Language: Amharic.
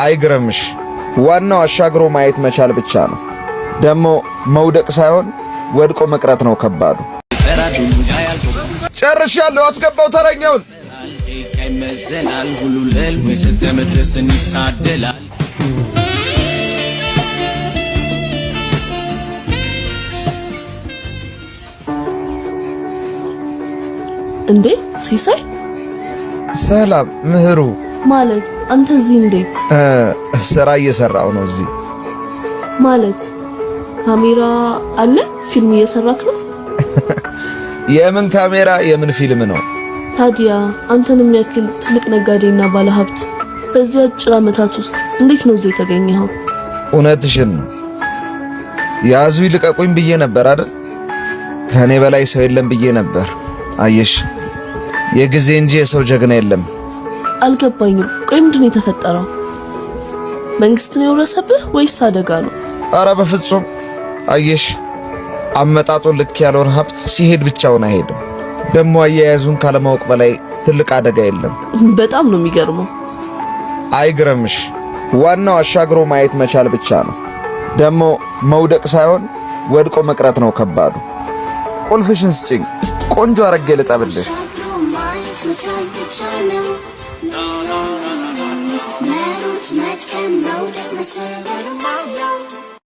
አይግረምሽ። ዋናው አሻግሮ ማየት መቻል ብቻ ነው። ደግሞ መውደቅ ሳይሆን ወድቆ መቅረት ነው ከባዱ። ጨርሻለሁ። አስገባው ተረኛውን። እንዴ ሲሳይ? ሰላም ምህሩ። ማለት አንተ እዚህ እንዴት? ስራ እየሰራው ነው እዚህ። ማለት ካሜራ አለ? ፊልም እየሰራክ ነው? የምን ካሜራ የምን ፊልም ነው? ታዲያ አንተንም ያክል ትልቅ ነጋዴና ባለሀብት በዚህ አጭር ዓመታት ውስጥ እንዴት ነው እዚህ የተገኘኸው? እውነትሽን ነው። ያዙ ይልቀቁኝ ብዬ ነበር አይደል? ከኔ በላይ ሰው የለም ብዬ ነበር። አየሽ፣ የጊዜ እንጂ የሰው ጀግና የለም። አልገባኝም። ቆይ ምንድነው የተፈጠረው? መንግስት ነው የወረሰብህ ወይስ አደጋ ነው? ኧረ በፍጹም። አየሽ፣ አመጣጡ ልክ ያለውን ሀብት ሲሄድ ብቻውን አይሄድም። ደሞ አያያዙን ካለማወቅ በላይ ትልቅ አደጋ የለም። በጣም ነው የሚገርመው። አይግረምሽ። ዋናው አሻግሮ ማየት መቻል ብቻ ነው። ደሞ መውደቅ ሳይሆን ወድቆ መቅረት ነው ከባዱ። ቁልፍሽን ስጪኝ፣ ቆንጆ አረጌ ልጠብልሽ። መሮጥ መድከም መውደቅ መሰበር